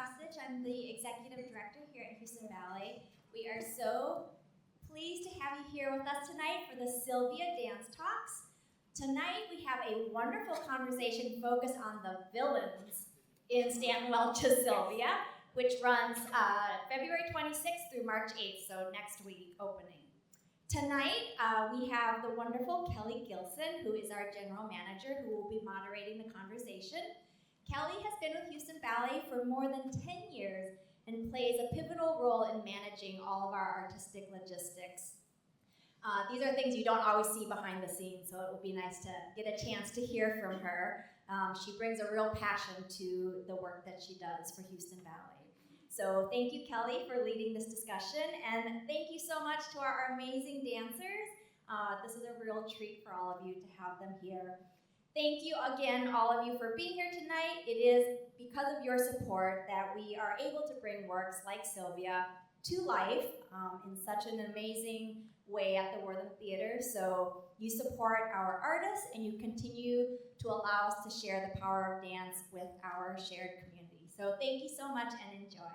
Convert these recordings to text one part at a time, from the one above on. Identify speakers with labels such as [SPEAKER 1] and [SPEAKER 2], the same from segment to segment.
[SPEAKER 1] Gossage. I'm the executive director here at Houston Ballet. We are so pleased to have you here with us tonight for the Sylvia Dance Talks. Tonight we have a wonderful conversation focused on the villains in Stanton Welch's Sylvia, which runs February 26th through March 8th, so next week opening. Tonight we have the wonderful Kelly Gilson, who is our general manager, who will be moderating the conversation. Kelly has been with Houston Ballet for more than 10 years and plays a pivotal role in managing all of our artistic logistics. These are things you don't always see behind the scenes, so it will be nice to get a chance to hear from her. She brings a real passion to the work that she does for Houston Ballet. So thank you, Kelly, for leading this discussion, and thank you so much to our amazing dancers. This is a real treat for all of you to have them here. Thank you again, all of you, for being here tonight. It is because of your support that we are able to bring works like Sylvia to life in such an amazing way at the Wortham Theater. So you support our artists and you continue to allow us to share the power of dance with our shared community. So thank you so much and enjoy.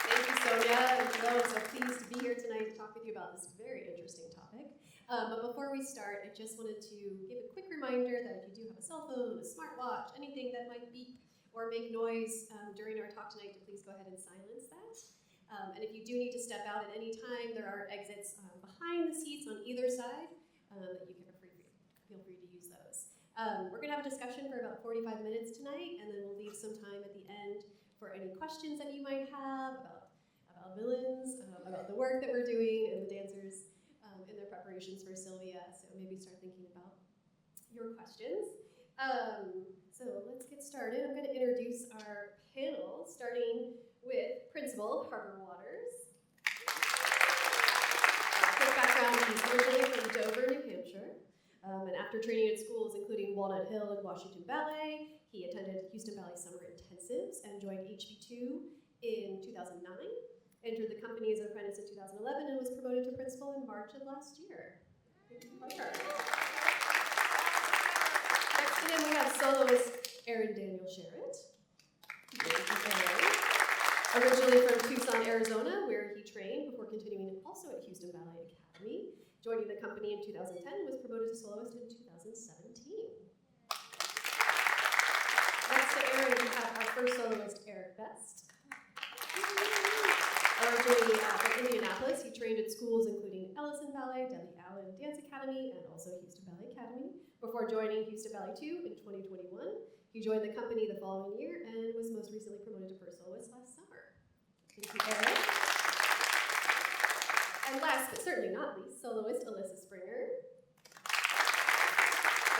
[SPEAKER 2] Thank you, Sonia. I'm so pleased to be here tonight to talk with you about this very interesting topic. But before we start, I just wanted to give a quick reminder that if you do have a cell phone, a smartwatch, anything that might beep or make noise during our talk tonight, to please go ahead and silence that. And if you do need to step out at any time, there are exits behind the seats on either side that you can feel free to use those. We're going to have a discussion for about 45 minutes tonight, and then we'll leave some time at the end for any questions that you might have about villains, about the work that we're doing, and the dancers in their preparations for Sylvia. So maybe start thinking about your questions. So let's get started. I'm going to introduce our panel, starting with Principal Harper Watters. Quick background, he's originally from Dover, New Hampshire. And after training at schools including Walnut Hill and Washington Ballet, he attended Houston Ballet Summer Intensives and joined HB2 in 2009. Entered the company as an apprentice in 2011 and was promoted to principal in March of last year. Next to him we have Soloist Eric Sharratt. Originally from Tucson, Arizona, where he trained before continuing also at Houston Ballet Academy. Joining the company in 2010 and was promoted to soloist in 2017. Next to Eric, we have our first soloist, Eric Best. Originally from Indianapolis, he trained at schools including Ellison Ballet, Debbie Allen Dance Academy, and also Houston Ballet Academy. Before joining Houston Ballet 2 in 2021, he joined the company the following year and was most recently promoted to first soloist last summer. Thank you, Eric. And last but certainly not least, soloist Alyssa Springer.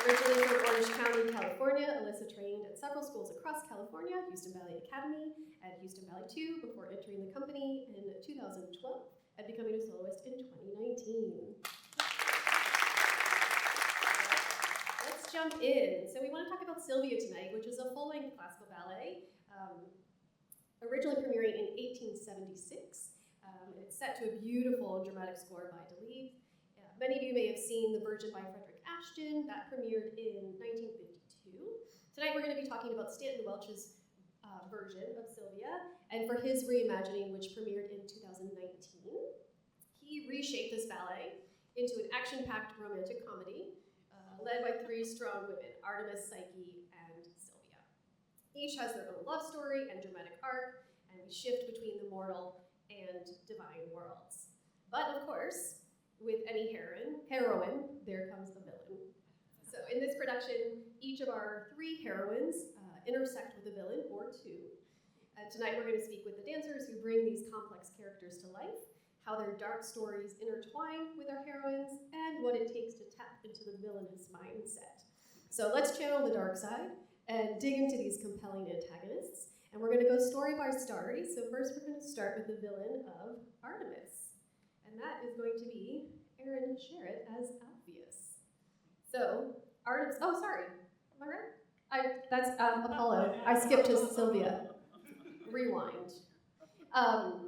[SPEAKER 2] Originally from Orange County, California, Alyssa trained at several schools across California, Houston Ballet Academy, and Houston Ballet 2 before entering the company in 2012 and becoming a soloist in 2019. Let's jump in. So we want to talk about Sylvia tonight, which is a full-length classical ballet, originally premiering in 1876. It's set to a beautiful dramatic score by Ballet. Many of you may have seen the version by Frederick Ashton that premiered in 1952. Tonight we're going to be talking about Stanton Welch's version of Sylvia, and for his reimagining, which premiered in 2019. He reshaped this ballet into an action-packed romantic comedy led by three strong women, Artemis, Psyche, and Sylvia. Each has their own love story and dramatic arc, and we shift between the mortal and divine worlds. But of course, with any heroine, there comes the villain. So in this production, each of our three heroines intersect with a villain or two. Tonight we're going to speak with the dancers who bring these complex characters to life, how their dark stories intertwine with our heroines, and what it takes to tap into the villainous mindset. So let's channel the dark side and dig into these compelling antagonists. And we're going to go story by story. So first we're going to start with the villain of Artemis. And that is going to be Eric Sharratt as Althus. So, Artemis, oh sorry, am I right? That's Apollo. I skipped to Sylvia. Rewind. Apollo,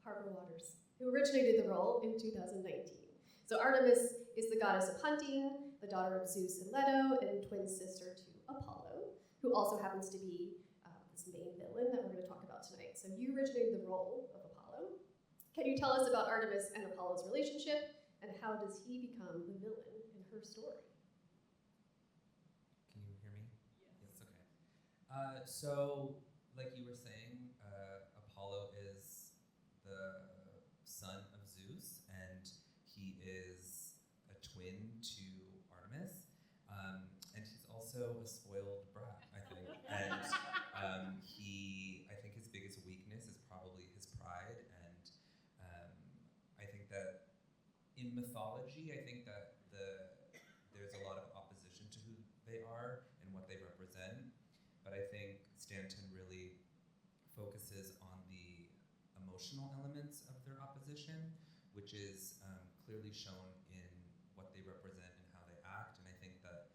[SPEAKER 2] Harper Watters, who originated the role in 2019. So Artemis is the goddess of hunting, the daughter of Zeus and Leto, and twin sister to Apollo, who also happens to be this main villain that we're going to talk about tonight. So you originated the role of Apollo. Can you tell us about Artemis and Apollo's relationship, and how does he become the villain in her story?
[SPEAKER 3] Can you hear me? Yes. Okay. So, like you were saying, Apollo is the son of Zeus, and he is a twin to Artemis, and he's also a spoiled brat, I think. And I think his biggest weakness is probably his pride, and I think that in mythology, I think that there's a lot of opposition to who they are and what they represent, but I think Stanton really focuses on the emotional elements of their opposition, which is clearly shown in what they represent and how they act, and I think that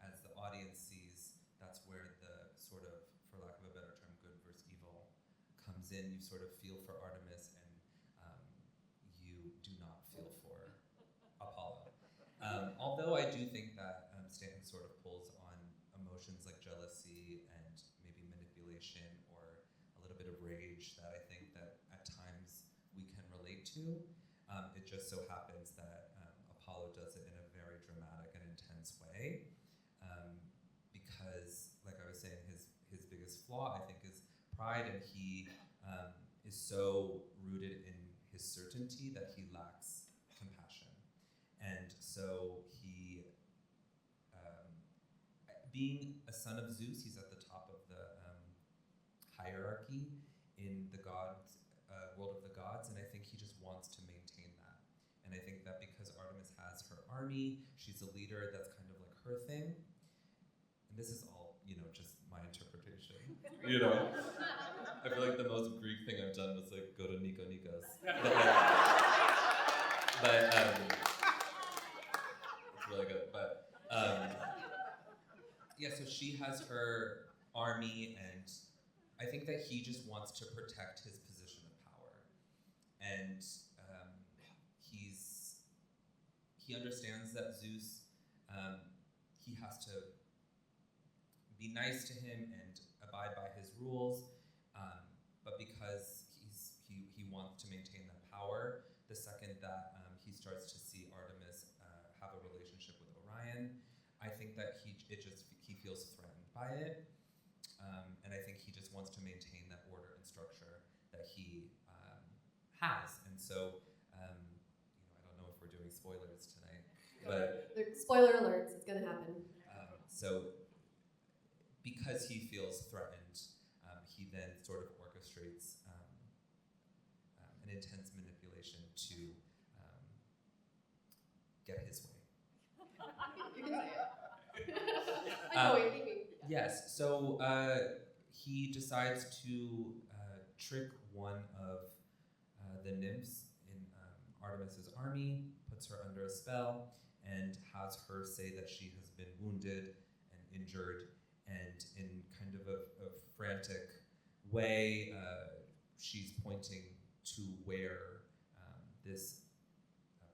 [SPEAKER 3] as the audience sees, that's where the sort of, for lack of a better term, good versus evil comes in. You sort of feel for Artemis, and you do not feel for Apollo. Although I do think that Stanton sort of pulls on emotions like jealousy and maybe manipulation or a little bit of rage that I think that at times we can relate to. It just so happens that Apollo does it in a very dramatic and intense way, because, like I was saying, his biggest flaw, I think, is pride, and he is so rooted in his certainty that he lacks compassion. And so he, being a son of Zeus, he's at the top of the hierarchy in the gods, world of the gods, and I think he just wants to maintain that. And I think that because Artemis has her army, she's a leader, that's kind of like her thing. And this is all, just my interpretation. I feel like the most Greek thing I've done was like go to Nikos. But it's really good. But yeah, so she has her army, and I think that he just wants to protect his position of power. And he understands that Zeus, he has to be nice to him and abide by his rules, but because he wants to maintain that power, the second that he starts to see Artemis have a relationship with Orion, I think that he feels threatened by it, and I think he just wants to maintain that order and structure that he has. And so, I don't know if we're doing spoilers tonight, but
[SPEAKER 2] spoiler alerts, it's going to happen.
[SPEAKER 3] So, because he feels threatened, he then sort of orchestrates an intense manipulation to get his way.
[SPEAKER 2] You can say it. I know what you're thinking.
[SPEAKER 3] Yes, so he decides to trick one of the nymphs in Artemis's army, puts her under a spell, and has her say that she has been wounded and injured, and in kind of a frantic way, she's pointing to where this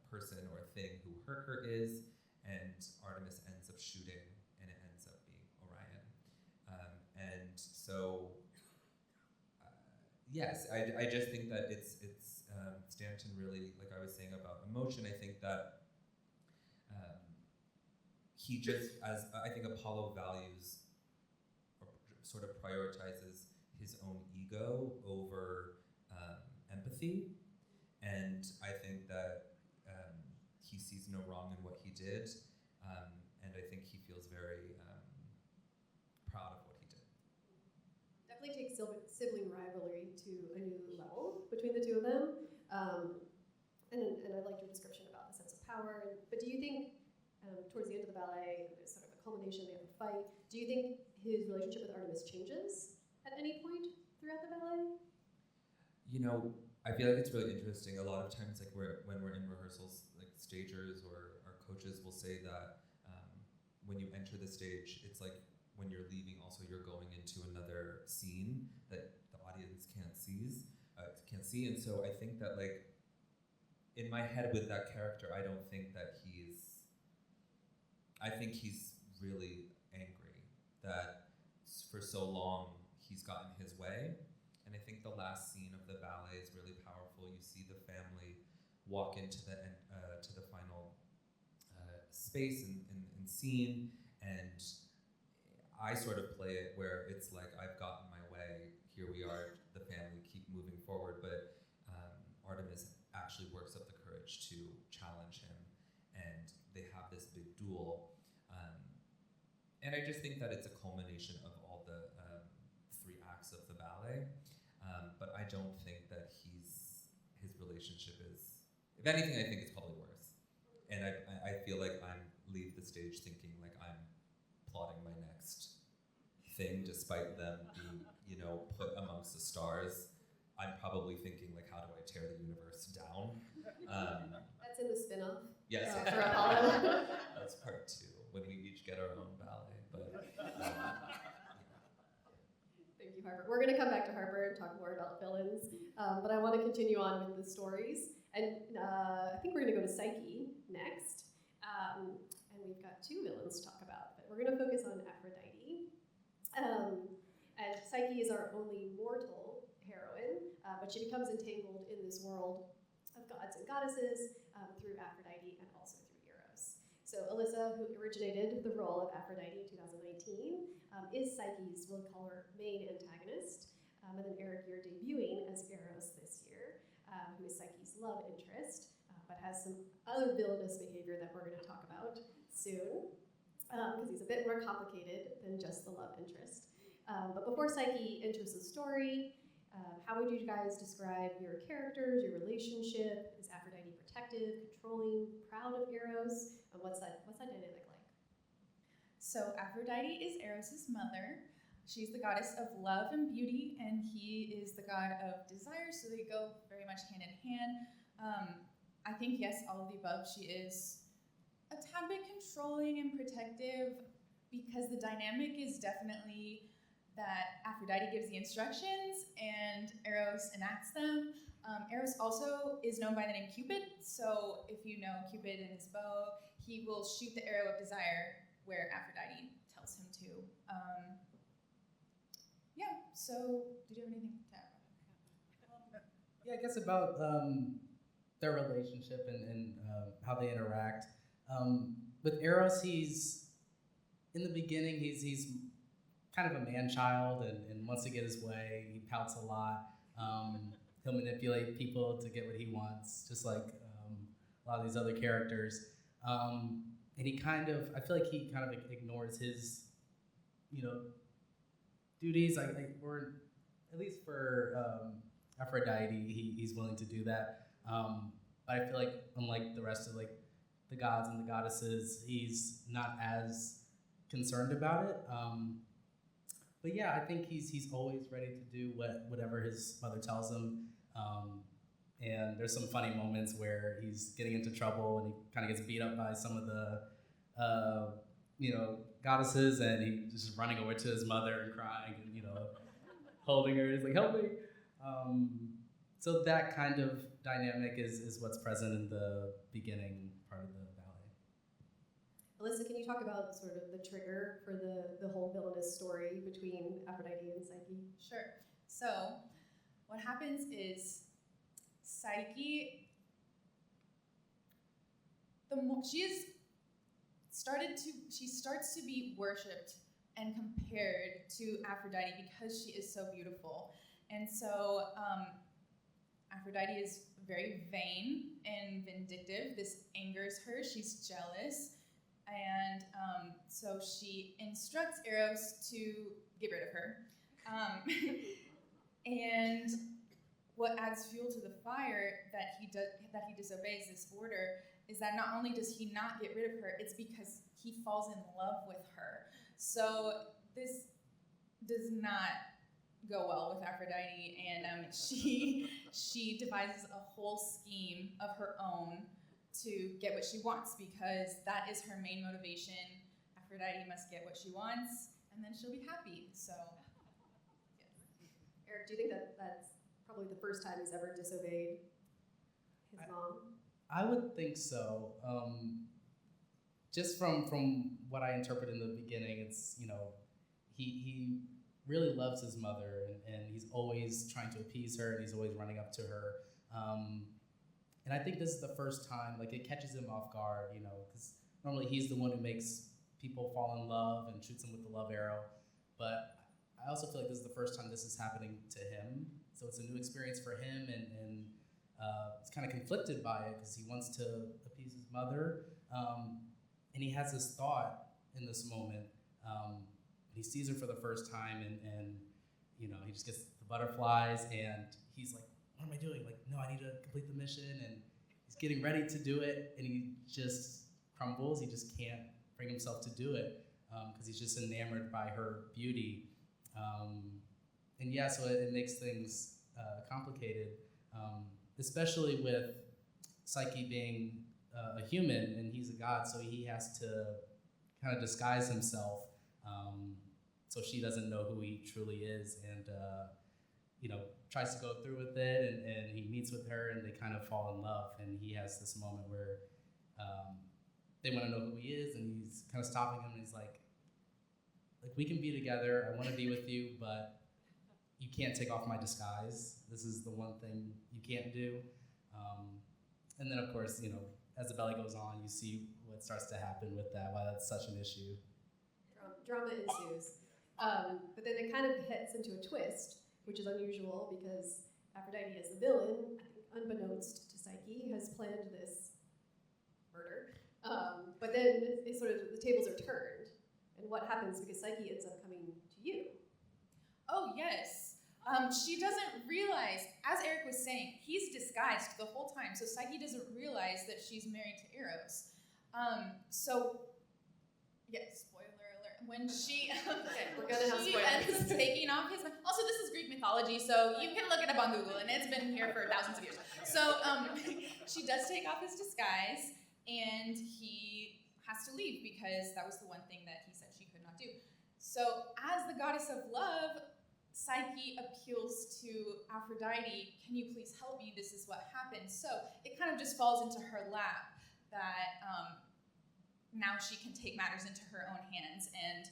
[SPEAKER 3] person or thing who hurt her is, and Artemis ends up shooting, and it ends up being Orion. And so, yes, I just think that it's Stanton really, like I was saying about emotion, I think that he just, as I think Apollo values or sort of prioritizes his own ego over empathy, and I think that he sees no wrong in what he did, and I think he feels very proud of what he did.
[SPEAKER 2] Definitely takes sibling rivalry to a new level between the two of them, and I liked your description about the sense of power. But do you think, towards the end of the ballet, there's sort of a culmination, they have a fight, do you think his relationship with Artemis changes at any point throughout the ballet?
[SPEAKER 3] I feel like it's really interesting. A lot of times, like when we're in rehearsals, like stagers or our coaches will say that when you enter the stage, it's like when you're leaving, also you're going into another scene that the audience can't see. And so I think that, like, in my head with that character, I think he's really angry, that for so long he's gotten his way. And I think the last scene of the ballet is really powerful. You see the family walk into the final space and scene, and I sort of play it where it's like, I've gotten my way, here we are, the family keep moving forward, but Artemis actually works up the courage to challenge him, and they have this big duel. And I just think that it's a culmination of all the 3 acts of the ballet, but I don't think that his relationship is, if anything, I think it's probably worse. And I feel like I'm leave the stage thinking like I'm plotting my next thing, despite them being, put amongst the stars. I'm probably thinking like, how do I tear the universe down?
[SPEAKER 2] That's in the spin-off.
[SPEAKER 3] Yes,
[SPEAKER 2] For Apollo.
[SPEAKER 3] That's part 2, when we each get our own ballet. But
[SPEAKER 2] Thank you, Harper. We're going to come back to Harper and talk more about villains, but I want to continue on with the stories. And I think we're going to go to Psyche next. And we've got 2 villains to talk about, but we're going to focus on Aphrodite. And Psyche is our only mortal heroine, but she becomes entangled in this world of gods and goddesses through Aphrodite and also through Eros. So Alyssa, who originated the role of Aphrodite in 2019, is Psyche's, we'll call her, main antagonist. And then Eric, you're debuting as Eros this year, who is Psyche's love interest, but has some other villainous behavior that we're going to talk about soon, because he's a bit more complicated than just the love interest. But before Psyche enters the story, how would you guys describe your characters, your relationship? Is Aphrodite protective, controlling, proud of Eros? And what's that dynamic like?
[SPEAKER 4] So Aphrodite is Eros' mother. She's the goddess of love and beauty, and he is the god of desire, so they go very much hand in hand. I think, yes, all of the above. She is a tad bit controlling and protective, because the dynamic is definitely that Aphrodite gives the instructions and Eros enacts them. Eros also is known by the name Cupid, so if you know Cupid and his bow, he will shoot the arrow of desire where Aphrodite tells him to. So did you have anything to add?
[SPEAKER 5] Yeah, I guess about their relationship and how they interact. With Eros, he's in the beginning, he's kind of a man-child and wants to get his way. He pouts a lot. He'll manipulate people to get what he wants, just like a lot of these other characters. And he I feel like he kind of ignores his, duties. Or at least for Aphrodite, he's willing to do that. But I feel like, unlike the rest of the gods and the goddesses, he's not as concerned about it. But yeah, I think he's always ready to do whatever his mother tells him. And there's some funny moments where he's getting into trouble and he kind of gets beat up by some of the goddesses, and he's just running over to his mother and crying and holding her. He's like, "Help me!" So that kind of dynamic is what's present in the beginning part of the ballet.
[SPEAKER 2] Alyssa, can you talk about sort of the trigger for the whole villainous story between Aphrodite and Psyche?
[SPEAKER 4] Sure. So what happens is Psyche, she starts to be worshipped and compared to Aphrodite because she is so beautiful. And so Aphrodite is very vain and vindictive. This angers her. She's jealous. And so she instructs Eros to get rid of her. And what adds fuel to the fire that he disobeys this order is that not only does he not get rid of her, it's because he falls in love with her. So this does not go well with Aphrodite, and she devises a whole scheme of her own to get what she wants, because that is her main motivation. Aphrodite must get what she wants, and then she'll be happy. So, yes.
[SPEAKER 2] Eric, do you think that's probably the first time he's ever disobeyed his mom?
[SPEAKER 5] I would think so. Just from what I interpret in the beginning, it's he really loves his mother, and he's always trying to appease her, and he's always running up to her. And I think this is the first time, like, it catches him off guard, you know, because normally he's the one who makes people fall in love and shoots them with the love arrow. But I also feel like this is the first time this is happening to him. So it's a new experience for him, and he's kind of conflicted by it because he wants to appease his mother. And he has this thought in this moment. He sees her for the first time, and you know, he just gets the butterflies, and he's like, what am I doing? Like, no, I need to complete the mission, and he's getting ready to do it, and he just crumbles. He just can't bring himself to do it because he's just enamored by her beauty. And yeah, so it makes things complicated, especially with Psyche being a human, and he's a god, so he has to kind of disguise himself so she doesn't know who he truly is, and you know, tries to go through with it, and he meets with her, and they kind of fall in love, and he has this moment where they want to know who he is, and he's kind of stopping him, and he's like, we can be together, I want to be with you, but you can't take off my disguise. This is the one thing you can't do. And then, of course, you know, as the ballet goes on, you see what starts to happen with that, why that's such an issue.
[SPEAKER 2] Drama ensues. But then it kind of heads into a twist, which is unusual because Aphrodite, as the villain, unbeknownst to Psyche, has planned this murder. But then it's sort of the tables are turned. And what happens because Psyche ends up coming to you?
[SPEAKER 4] Oh, yes. She doesn't realize, as Eric was saying, he's disguised the whole time, so Psyche doesn't realize that she's married to Eros. Spoiler alert. When she,
[SPEAKER 2] we're gonna have
[SPEAKER 4] she
[SPEAKER 2] spoilers.
[SPEAKER 4] ends up taking off his. Also, this is Greek mythology, so you can look it up on Google, and it's been here for thousands of years. So she does take off his disguise, and he has to leave because that was the one thing that he said she could not do. So, as the goddess of love, Psyche appeals to Aphrodite, can you please help me? This is what happened. So it kind of just falls into her lap that now she can take matters into her own hands and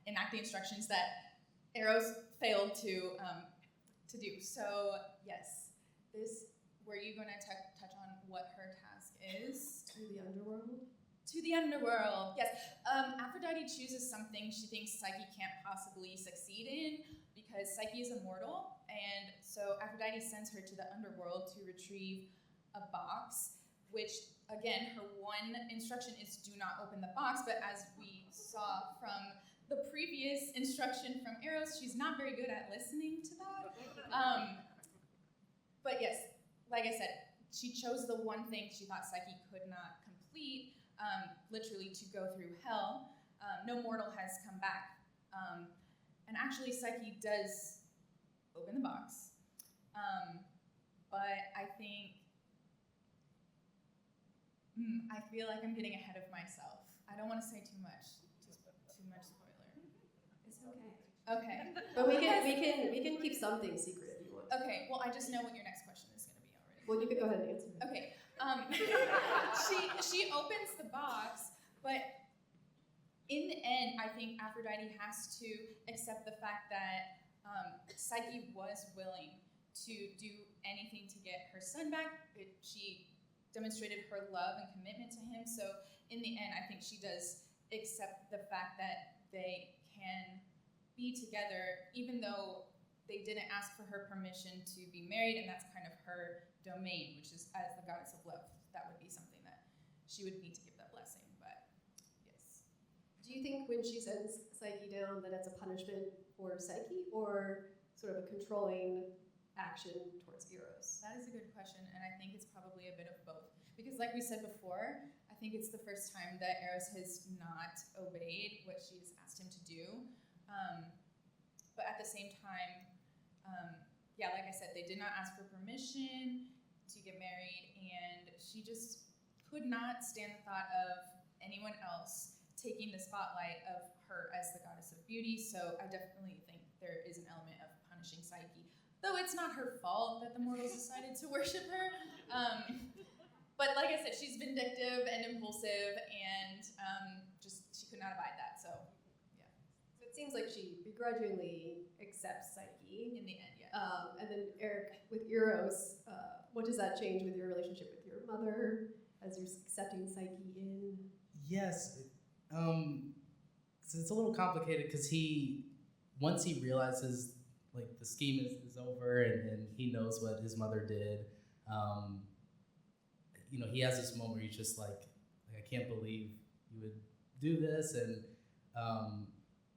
[SPEAKER 4] enact the instructions that Eros failed to do. So yes, were you going to touch on what her task is?
[SPEAKER 2] To the underworld?
[SPEAKER 4] To the underworld, yes. Aphrodite chooses something she thinks Psyche can't possibly succeed in because Psyche is immortal, and so Aphrodite sends her to the underworld to retrieve a box, which, again, her one instruction is do not open the box, but as we saw from the previous instruction from Eros, she's not very good at listening to that. But yes, like I said, she chose the one thing she thought Psyche could not complete, literally to go through hell. No mortal has come back. And actually, Psyche does open the box. But I think, I feel like I'm getting ahead of myself. I don't want to say too much. Too much spoiler.
[SPEAKER 2] It's okay.
[SPEAKER 4] Okay.
[SPEAKER 2] But we can keep something secret if you want.
[SPEAKER 4] Okay, well, I just know what your next question is going to be already.
[SPEAKER 2] Well, you could go ahead and answer.
[SPEAKER 4] Okay. She opens the box, but in the end, I think Aphrodite has to accept the fact that Psyche was willing to do anything to get her son back. She demonstrated her love and commitment to him. So in the end, I think she does accept the fact that they can be together, even though they didn't ask for her permission to be married, and that's kind of her domain, which is, as the goddess of love, that would be something that she would need to give that blessing, but yes.
[SPEAKER 2] Do you think when she sends Psyche down that it's a punishment for Psyche or sort of a controlling action towards Eros?
[SPEAKER 4] That is a good question, and I think it's probably a bit of both. Because like we said before, I think it's the first time that Eros has not obeyed what she's asked him to do. But at the same time, like I said, they did not ask for permission to get married, and she just could not stand the thought of anyone else taking the spotlight of her as the goddess of beauty. So I definitely think there is an element of punishing Psyche. Though it's not her fault that the mortals decided to worship her. But like I said, she's vindictive and impulsive, and she could not abide that. So, yeah.
[SPEAKER 1] So
[SPEAKER 2] it seems like she begrudgingly accepts Psyche.
[SPEAKER 4] In the end, yeah.
[SPEAKER 2] And then Eric, with Eros, what does that change with your relationship with your mother as you're accepting Psyche in?
[SPEAKER 5] Yes. So it's a little complicated because once he realizes like the scheme is over and he knows what his mother did, he has this moment where he's just like I can't believe you would do this, and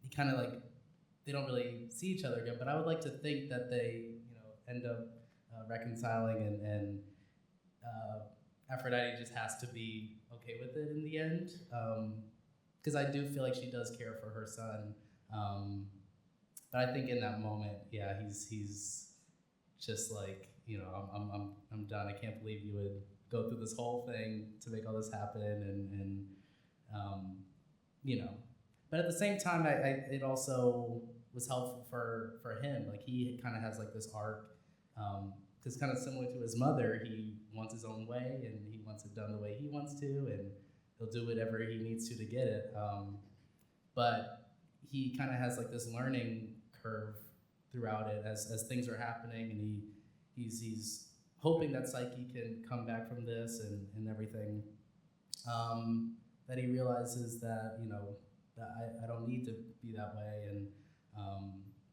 [SPEAKER 5] he kind of like they don't really see each other again. But I would like to think that they end up reconciling, and Aphrodite just has to be okay with it in the end. Because I do feel like she does care for her son, but I think in that moment, yeah, he's just like I'm done. I can't believe you would go through this whole thing to make all this happen, and But at the same time, it also was helpful for him. Like he kind of has like this arc, because kind of similar to his mother, he wants his own way and he wants it done the way he wants to, and he'll do whatever he needs to get it. But he kind of has like this learning curve throughout it as things are happening, and he's hoping that Psyche can come back from this and everything. That he realizes that that I don't need to be that way, and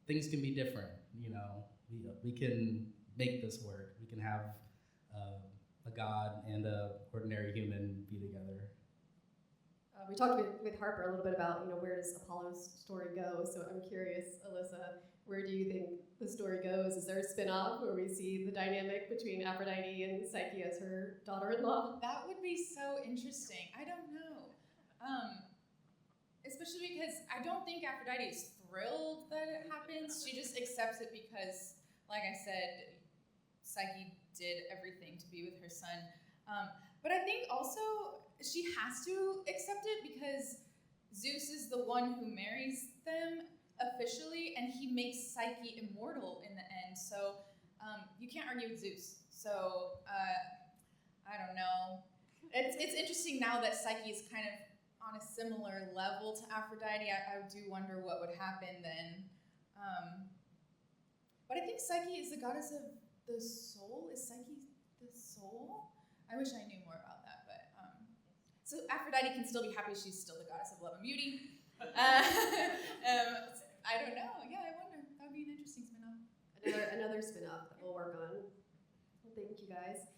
[SPEAKER 5] things can be different. We can make this work. We can have a god and a ordinary human be together.
[SPEAKER 2] We talked with Harper a little bit about where does Apollo's story go. So I'm curious, Alyssa, where do you think the story goes? Is there a spin-off where we see the dynamic between Aphrodite and Psyche as her daughter-in-law?
[SPEAKER 4] That would be so interesting. I don't know. Especially because I don't think Aphrodite is thrilled that it happens. She just accepts it because, like I said, Psyche did everything to be with her son. But I think also she has to accept it because Zeus is the one who marries them officially, and he makes Psyche immortal in the end. So you can't argue with Zeus. So I don't know. It's interesting now that Psyche is kind of on a similar level to Aphrodite. I do wonder what would happen then. But I think Psyche is the goddess of the soul. Is Psyche the soul? I wish I knew more about that. But so Aphrodite can still be happy she's still the goddess of love and beauty. I don't know. Yeah, I wonder. That would be an interesting spin-off.
[SPEAKER 2] Another spin-off that we'll work on. Well, thank you guys.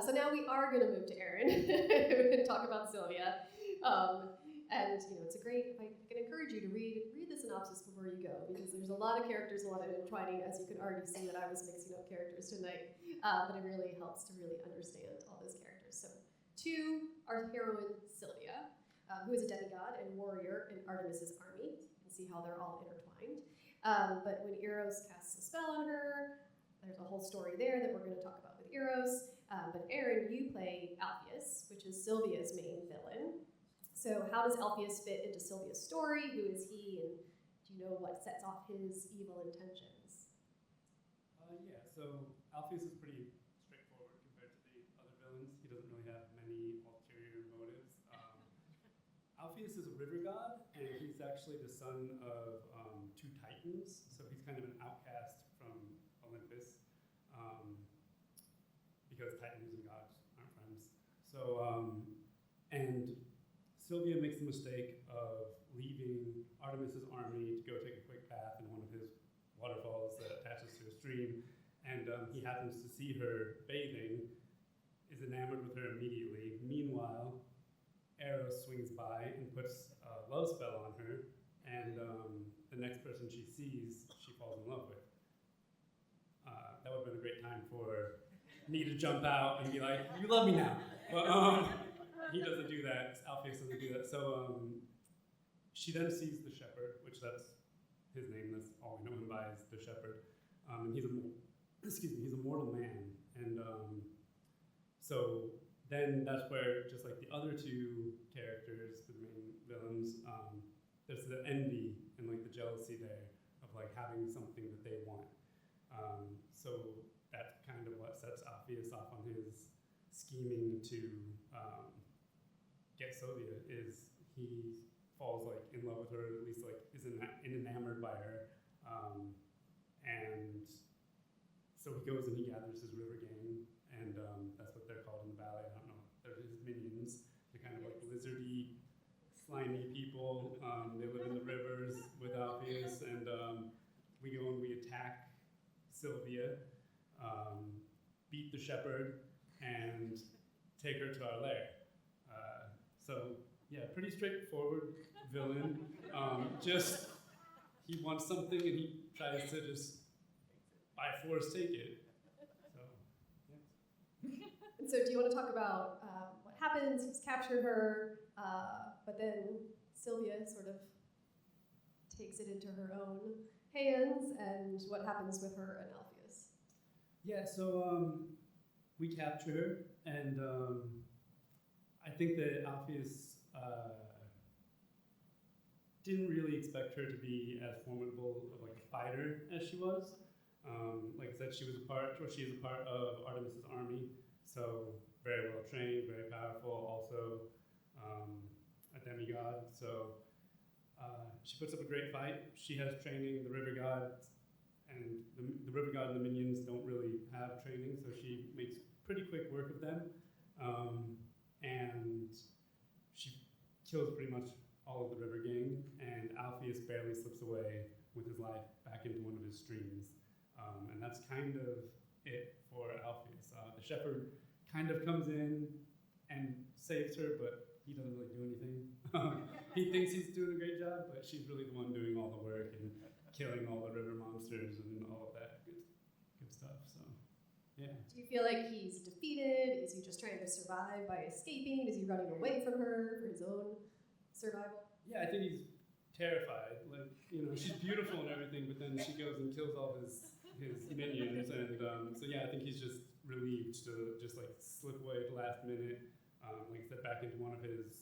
[SPEAKER 2] So now we are going to move to Aaron and talk about Sylvia. And it's a great. I can encourage you to read the synopsis before you go, because there's a lot of characters, a lot of intertwining. As you can already see, that I was mixing up characters tonight, but it really helps to really understand all those characters. So, to our heroine Sylvia, who is a demigod and warrior in Artemis's army. You can see how they're all intertwined. But when Eros casts a spell on her, there's a whole story there that we're going to talk about with Eros. But Aaron, you play Althus, which is Sylvia's main villain. So how does Althus fit into Sylvia's story? Who is he, and do you know what sets off his evil intentions?
[SPEAKER 6] Yeah, so Althus is pretty straightforward compared to the other villains. He doesn't really have many ulterior motives. Althus is a river god, and he's actually the son of two titans, so he's kind of an outcast from Olympus, because titans and gods aren't friends. So, and Sylvia makes the mistake of leaving Artemis's army to go take a quick bath in one of his waterfalls that attaches to a stream, and he happens to see her bathing, is enamored with her immediately. Meanwhile, Eros swings by and puts a love spell on her, and the next person she sees, she falls in love with. That would have been a great time for me to jump out and be like, "You love me now." But he doesn't do that. Althus doesn't do that. So she then sees the shepherd, which that's his name. That's all we know him by is the shepherd. And he's a mortal man. And so then that's where, just like the other two characters, the main villains, there's the envy and like the jealousy there of like having something that they want. So that's kind of what sets Althus off on his scheming to get Sylvia. Is he falls like in love with her, or at least like is enamored by her. And so he goes and he gathers his river gang, and that's what they're called in the ballet. I don't know. They're his minions. They're kind of like lizardy, slimy people. They live in the rivers with Althus, and we go and we attack Sylvia, beat the shepherd, and take her to our lair. So yeah, pretty straightforward villain. Just he wants something and he tries to just by force take it. So yeah.
[SPEAKER 2] And so do you want to talk about what happens? He's captured her, but then Sylvia sort of takes it into her own hands, and what happens with her and Althus?
[SPEAKER 6] Yeah, so we capture her, and I think that Althus didn't really expect her to be as formidable of like a fighter as she was. Like I said, she is a part of Artemis's army, so very well trained, very powerful, also a demigod. So she puts up a great fight. She has training. The river god and the river god and the minions don't really have training, so she makes pretty quick work of them, and she kills pretty much all of the river gang. And Althus barely slips away with his life back into one of his streams. And that's kind of it for Althus. The shepherd kind of comes in and saves her, but he doesn't really do anything. He thinks he's doing a great job, but she's really the one doing all the work and killing all the river monsters and all of that good stuff. So, yeah.
[SPEAKER 2] Do you feel like he's defeated? Is he just trying to survive by escaping? Is he running away from her for his own survival?
[SPEAKER 6] Yeah, I think he's terrified. Like, she's beautiful and everything, but then she goes and kills all his minions, and so yeah, I think he's just relieved to just like slip away at the last minute, like I said, back into one of his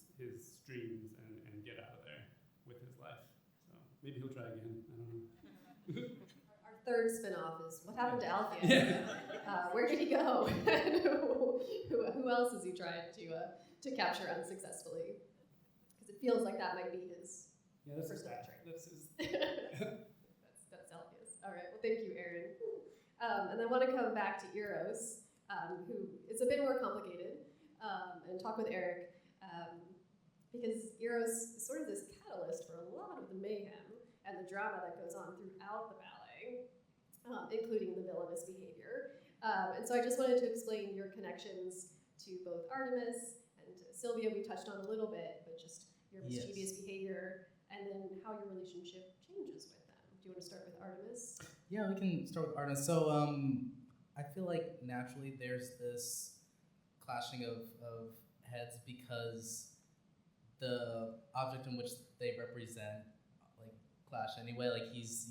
[SPEAKER 6] streams and get out of there with his life. So maybe he'll try again. I don't know.
[SPEAKER 2] Our third spin-off is what happened to Althus?
[SPEAKER 6] Yeah.
[SPEAKER 2] Where did he go? who else has he tried to capture unsuccessfully? Because it feels like that might be his.
[SPEAKER 6] Yeah, that's
[SPEAKER 2] first
[SPEAKER 6] his
[SPEAKER 2] trait.
[SPEAKER 6] That's his.
[SPEAKER 2] That's Althus. All right. Well, thank you, Aaron. And I want to come back to Eros, who is a bit more complicated, and talk with Eric, because Eros is sort of this catalyst for a lot of the mayhem and the drama that goes on throughout the ballet, including the villainous behavior. And so I just wanted to explain your connections to both Artemis and to Sylvia. We touched on a little bit, but just your mischievous behavior, and then how your relationship changes with them. Do you want to start with Artemis?
[SPEAKER 5] Yeah, we can start with Artemis. So I feel like naturally there's this clashing of heads because the object in which they represent like clash anyway. Like he's,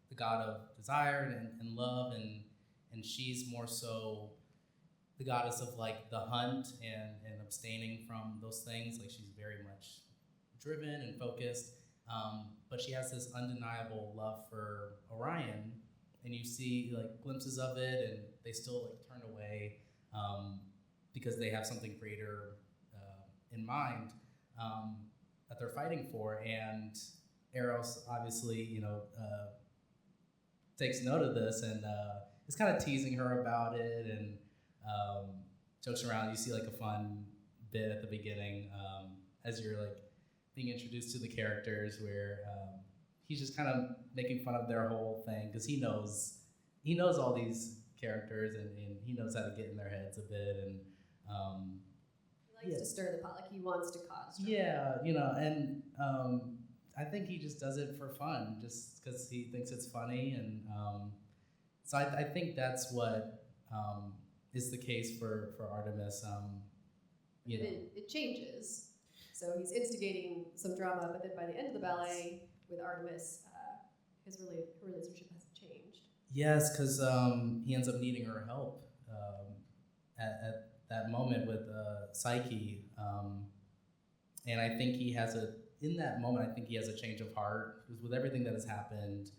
[SPEAKER 5] the god of desire and love, and she's more so the goddess of like the hunt and abstaining from those things. Like she's very much driven and focused. But she has this undeniable love for Orion, and you see like glimpses of it, and they still like turn away because they have something greater in mind that they're fighting for. And Eros obviously, takes note of this and is kind of teasing her about it and jokes around. You see like a fun bit at the beginning as you're like being introduced to the characters where he's just kind of making fun of their whole thing because he knows all these characters and he knows how to get in their heads a bit, and
[SPEAKER 2] he likes to stir the pot, like he wants to cause trouble.
[SPEAKER 5] Yeah, and I think he just does it for fun, just because he thinks it's funny, and so I think that's what is the case for Artemis.
[SPEAKER 2] It changes. So he's instigating some drama, but then by the end of the ballet with Artemis, his relationship has changed.
[SPEAKER 5] Yes, because he ends up needing her help at that moment with Psyche, and I think in that moment, I think he has a change of heart because with everything that has happened,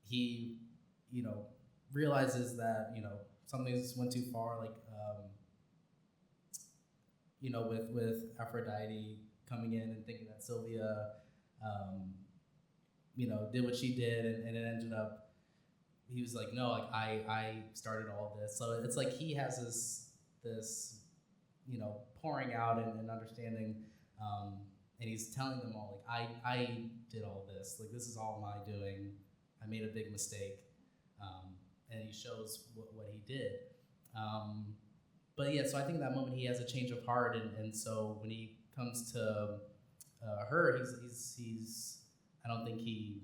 [SPEAKER 5] he, realizes that something's went too far, like with Aphrodite coming in and thinking that Sylvia, did what she did, and it ended up, he was like, no, like I started all this. So it's like he has this pouring out and understanding, and he's telling them all, like, I did all this. Like, this is all my doing. I made a big mistake. And he shows what he did. But yeah, so I think that moment he has a change of heart, and so when he comes to her, he's I don't think he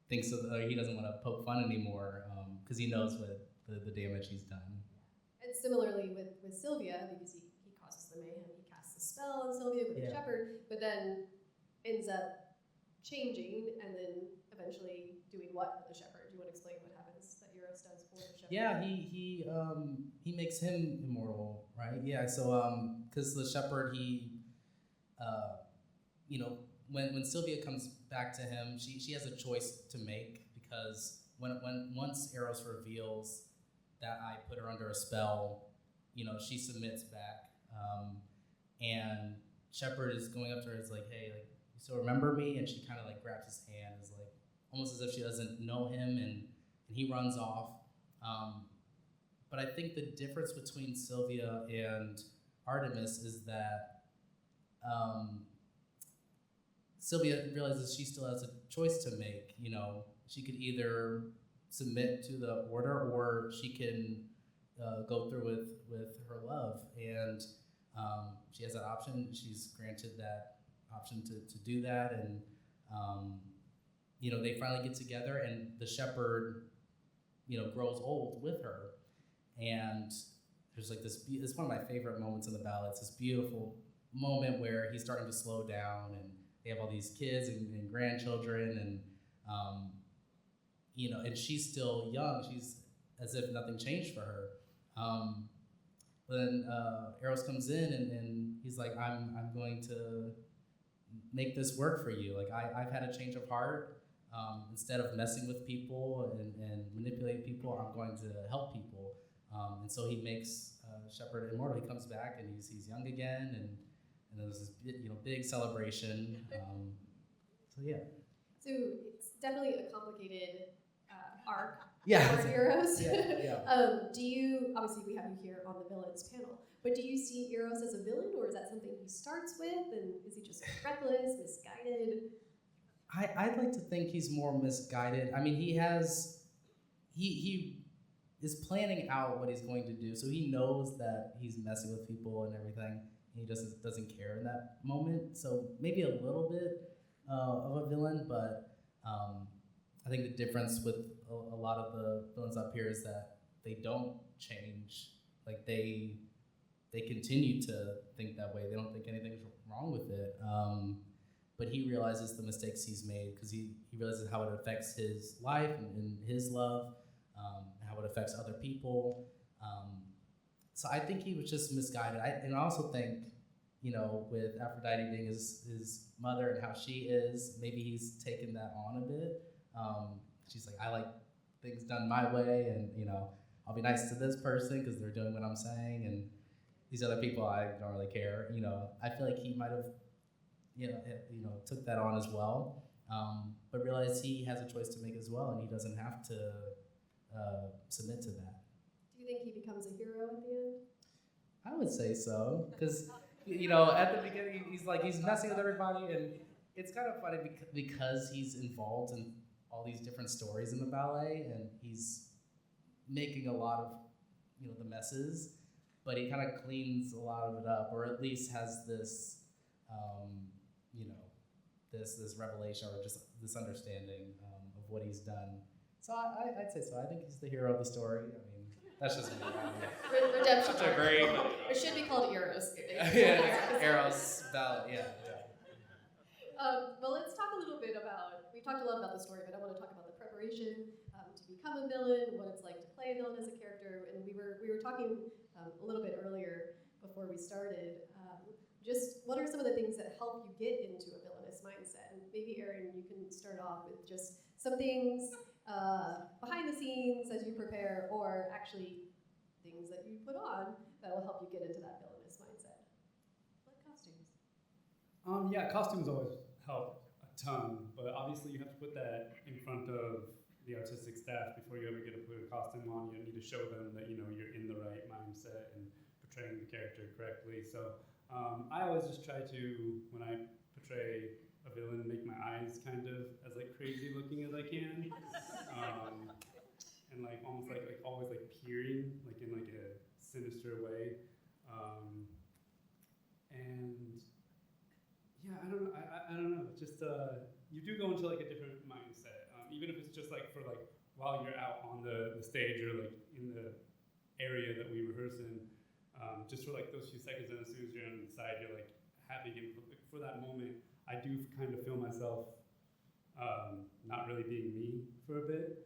[SPEAKER 5] thinks of, he doesn't want to poke fun anymore, because he knows what the damage he's done.
[SPEAKER 2] And similarly with Sylvia, because he causes the mayhem, he casts a spell on Sylvia with the shepherd, but then ends up changing and then eventually doing what with the shepherd? Do you want to explain what happens that Eros does for the shepherd?
[SPEAKER 5] Yeah, he makes him immortal, right? Yeah, so because the shepherd, when Sylvia comes back to him, she has a choice to make, because once Eros reveals that I put her under a spell, she submits back, and shepherd is going up to her, is like, hey, like, you still remember me? And she kind of like grabs his hand, is like almost as if she doesn't know him, and he runs off. But I think the difference between Sylvia and Artemis is that Sylvia realizes she still has a choice to make. She could either submit to the order, or she can go through with her love, and she has that option. She's granted that option to do that, and they finally get together, and the shepherd grows old with her, and there's like this. It's one of my favorite moments in the ballet. It's this beautiful moment where he's starting to slow down, and they have all these kids and grandchildren, and and she's still young. She's as if nothing changed for her. But then Eros comes in, and he's like, I'm going to make this work for you. Like, I've had a change of heart. Instead of messing with people and manipulating people, I'm going to help people. And so he makes Shepherd immortal. He comes back, and he's young again, and there's this big celebration. So yeah.
[SPEAKER 2] So it's definitely a complicated arc
[SPEAKER 5] Yeah.
[SPEAKER 2] for Eros.
[SPEAKER 5] Yeah.
[SPEAKER 2] Do you, obviously we have you here on the villains panel, but do you see Eros as a villain, or is that something he starts with, and is he just reckless, misguided?
[SPEAKER 5] I'd like to think he's more misguided. I mean, he is planning out what he's going to do, so he knows that he's messing with people and everything, and he doesn't care in that moment. So maybe a little bit of a villain, but I think the difference with a lot of the villains up here is that they don't change. Like, they continue to think that way. They don't think anything's wrong with it. But he realizes the mistakes he's made, because he realizes how it affects his life and his love, how it affects other people. So I think he was just misguided. And I also think, with Aphrodite being his mother and how she is, maybe he's taken that on a bit. She's like, I like things done my way, and I'll be nice to this person because they're doing what I'm saying, and these other people, I don't really care. I feel like he might have took that on as well, but realized he has a choice to make as well, and he doesn't have to submit to that.
[SPEAKER 2] Do you think he becomes a hero at the end?
[SPEAKER 5] I would say so, because at the beginning he's messing with everybody, and it's kind of funny because he's involved in all these different stories in the ballet, and he's making a lot of the messes, but he kind of cleans a lot of it up, or at least has this this revelation, or just this understanding of what he's done. So I'd say so. I think he's the hero of the story. I mean, that's just me.
[SPEAKER 2] Redemption.
[SPEAKER 5] Such a great.
[SPEAKER 2] It should be called Eros.
[SPEAKER 5] Yeah, Eros ballet. Yeah.
[SPEAKER 2] Well, let's talk a little bit about. We talked a lot about the story, but I want to talk about the preparation to become a villain, what it's like to play a villain as a character, and we were talking a little bit earlier before we started. Just what are some of the things that help you get into a villainous mindset? And maybe, Erin, you can start off with just some things behind the scenes as you prepare, or actually things that you put on that will help you get into that villainous mindset. Like costumes.
[SPEAKER 6] Yeah, costumes always help a ton, but obviously you have to put that in front of the artistic staff before you ever get to put a costume on. You need to show them that you're in the right mindset and portraying the character correctly. So I always just try to, when I portray a villain, make my eyes kind of as like crazy looking as I can, and like almost like always like peering like in like a sinister way, and yeah, I don't know. Just you do go into like a different mindset, even if it's just like for like while you're out on the stage or like in the area that we rehearse in, just for like those few seconds, and as soon as you're on the side, you're like happy again. For that moment, I do kind of feel myself not really being me for a bit.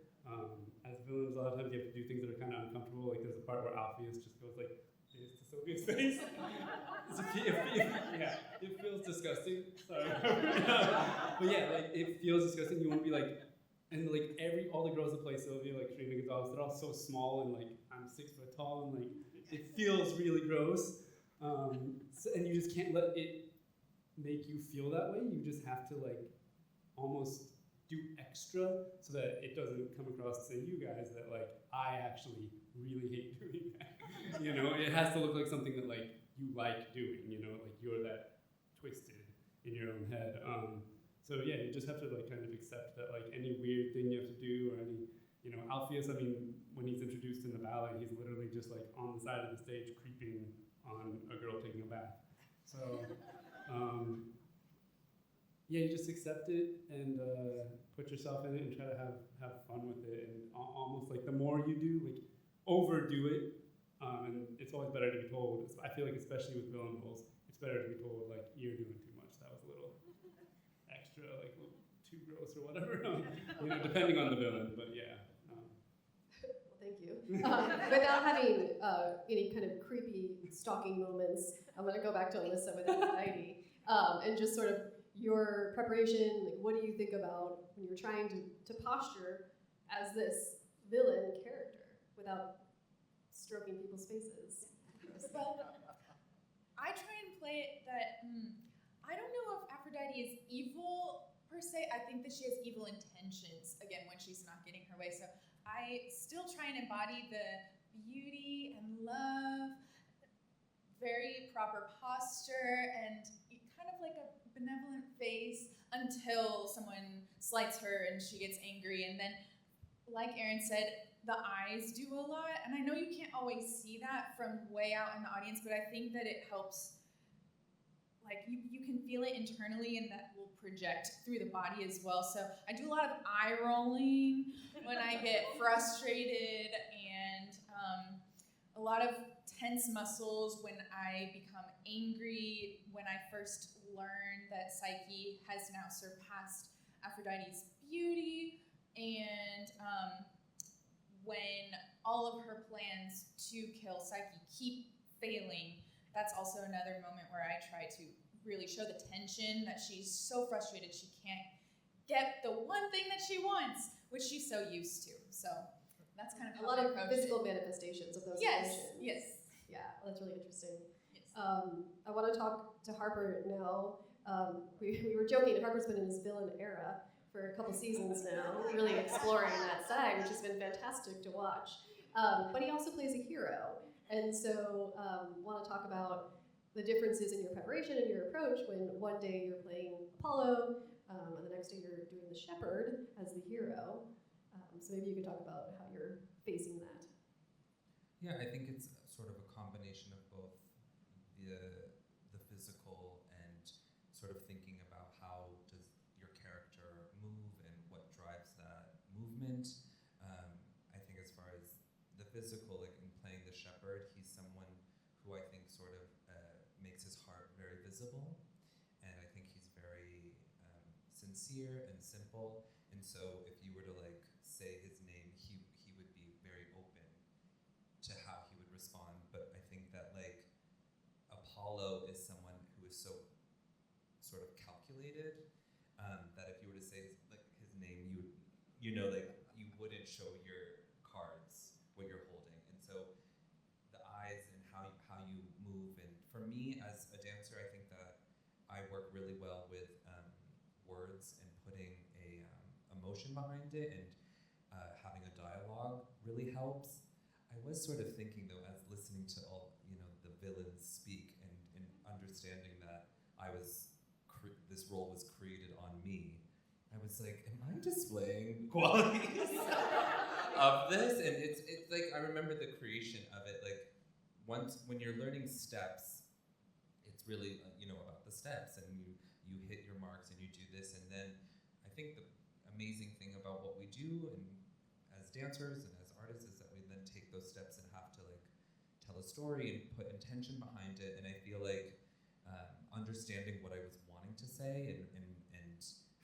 [SPEAKER 6] As villains, a lot of times you have to do things that are kind of uncomfortable. Like there's a part where Althus just goes like this to Sylvia's face. It feels disgusting. Sorry. But yeah, like it feels disgusting. You want to be like, and like all the girls that play Sylvia, like Trina Gonzalez, they're all so small, and like I'm 6 foot tall, and like it feels really gross. And you just can't let it make you feel that way. You just have to like almost do extra so that it doesn't come across to you guys that like I actually really hate doing that. It has to look like something that like you like doing. Like you're that twisted in your own head. So yeah, you just have to like kind of accept that like any weird thing you have to do or any Althus. I mean, when he's introduced in the ballet, he's literally just like on the side of the stage creeping on a girl taking a bath. So. Yeah, you just accept it and put yourself in it and try to have fun with it. And almost like the more you do, like overdo it, and it's always better to be told. I feel like especially with villain roles, it's better to be told like you're doing too much. That was a little extra, like a little too gross or whatever. Depending on the villain, but yeah.
[SPEAKER 2] Well, thank you. Without having any kind of creepy stalking moments, I'm going to go back to Alyssa with Aphrodite and just sort of your preparation. Like, what do you think about when you're trying to posture as this villain character without stroking people's faces?
[SPEAKER 4] Well, I try and play it that I don't know if Aphrodite is evil per se. I think that she has evil intentions, again, when she's not getting her way. So I still try and embody the beauty and love, very proper posture, and kind of like a benevolent face until someone slights her and she gets angry. And then, like Aaron said, the eyes do a lot. And I know you can't always see that from way out in the audience, but I think that it helps. Like you can feel it internally, and that will project through the body as well. So I do a lot of eye rolling when I get frustrated, and a lot of tense muscles when I become angry, when I first learn that Psyche has now surpassed Aphrodite's beauty, and when all of her plans to kill Psyche keep failing. That's also another moment where I try to really show the tension, that she's so frustrated she can't get the one thing that she wants, which she's so used to. So that's kind of
[SPEAKER 2] a lot of physical manifestations of those emotions.
[SPEAKER 4] Yes.
[SPEAKER 2] Yeah, that's really interesting.
[SPEAKER 4] Yes.
[SPEAKER 2] I want to talk to Harper now. We were joking, Harper's been in his villain era for a couple seasons now, really exploring that side, which has been fantastic to watch. But he also plays a hero. And so want to talk about the differences in your preparation and your approach when one day you're playing Apollo, and the next day you're doing the shepherd as the hero. So maybe you could talk about how you're facing that.
[SPEAKER 3] Yeah, I think it's sort of a combination of both the physical and sort of thinking about how does your character move and what drives that movement. I think as far as the physical, like in playing the shepherd, he's someone who I think sort of makes his heart very visible, and I think he's very sincere and simple. And so if you were to like say his name, he would be very open to how he would respond. But I think that like Apollo is someone who is so sort of calculated that if you were to say his name, you wouldn't show your cards, what you're holding. And so the eyes and how you move. And for me as a dancer, I think that I work really well with words and putting a emotion behind it, and having a dialogue really helps. I was sort of thinking though, as listening to all the villains speak and understanding that this role was created on me, I was like, am I displaying qualities of this? And it's like, I remember the creation of it, like when you're learning steps, it's really about the steps, and you hit your marks and you do this, and then I think the amazing thing about what we do and as dancers and as artists is that we then take those steps and have to like tell a story and put intention behind it. And I feel like understanding what I was wanting to say and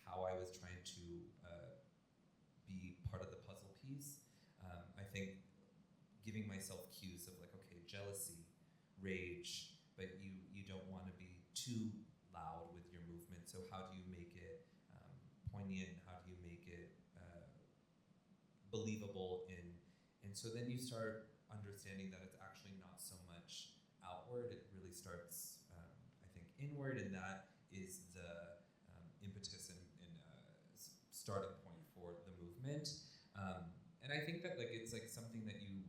[SPEAKER 3] how I was trying to be part of the puzzle piece, I think giving myself cues of like, okay, jealousy, rage, but you don't want to be too loud with your movement, so how do you make it poignant, how do you make it believable, and so then you start understanding that it's actually not so much outward, it really starts I think inward, and that is the impetus and starting point for the movement. And I think that like it's like something that you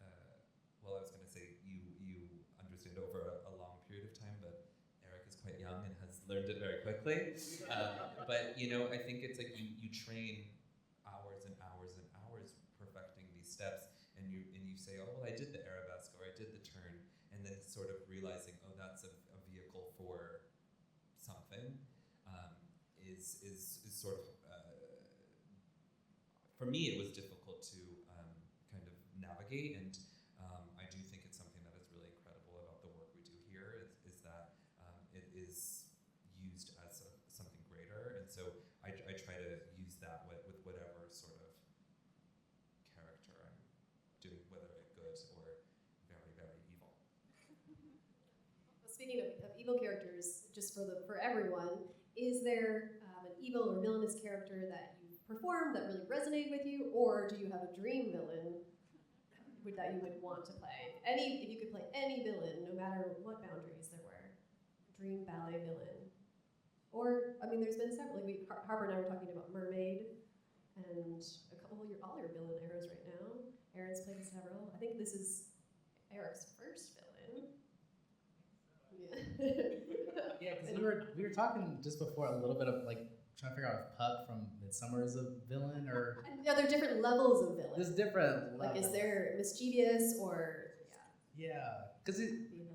[SPEAKER 3] I was going to say you understand over a long period of time, but Eric is quite young and has learned it very quickly. But I think it's like you train hours and hours and hours perfecting these steps, and you say, oh well, I did the arabesque or I did the turn, and then sort of realizing, oh, that's a vehicle for something, is sort of for me it was difficult to kind of navigate, and I do think it's something that is really incredible about the work we do here is that it is used as something greater, and so I try to use that with whatever sort of character I'm doing, whether it's good or very, very evil.
[SPEAKER 2] Well, speaking of evil characters, just for everyone, is there an evil or villainous character that you performed that really resonated with you, or do you have a dream villain that you would want to play? If you could play any villain, no matter what boundaries there were, dream ballet villain. Or, I mean, there's been several. Like Harper and I were talking about Mermaid, and a couple of all your villain eras right now. Aaron's played several. I think this is Eric's first villain. Yeah.
[SPEAKER 5] Yeah, because we were talking just before a little bit of like trying to figure out if Puck from Midsummer is a villain or.
[SPEAKER 2] And are there different levels of villain?
[SPEAKER 5] There's different levels.
[SPEAKER 2] Like, is there mischievous or
[SPEAKER 5] Yeah, because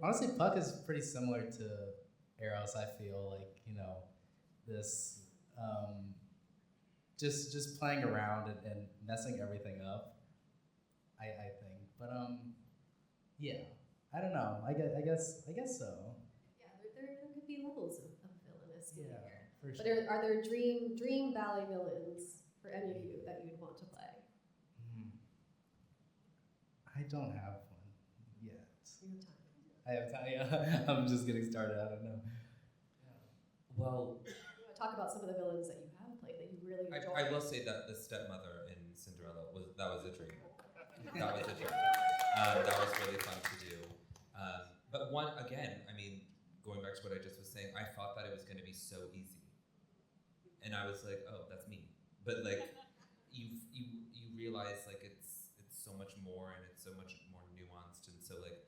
[SPEAKER 5] honestly, Puck is pretty similar to Eros. I feel like this just playing around and messing everything up. I think, but yeah, I don't know. I guess so.
[SPEAKER 2] Yeah, there could be levels of villainous in here.
[SPEAKER 5] For
[SPEAKER 2] But
[SPEAKER 5] sure.
[SPEAKER 2] are there dream ballet villains for any of you that you'd want to play?
[SPEAKER 5] I don't have one yet.
[SPEAKER 2] You have time.
[SPEAKER 5] I have time. Yeah. I'm just getting started. I don't know.
[SPEAKER 3] Well,
[SPEAKER 2] You want to talk about some of the villains that you have played that you really enjoyed?
[SPEAKER 3] I will say that the stepmother in Cinderella was a dream. That was a dream. That was really fun to do. But I mean, going back to what I just was saying, I thought that it was going to be so easy, and I was like, oh, that's me. But like, you realize like it's so much more, and it's so much more nuanced, and so like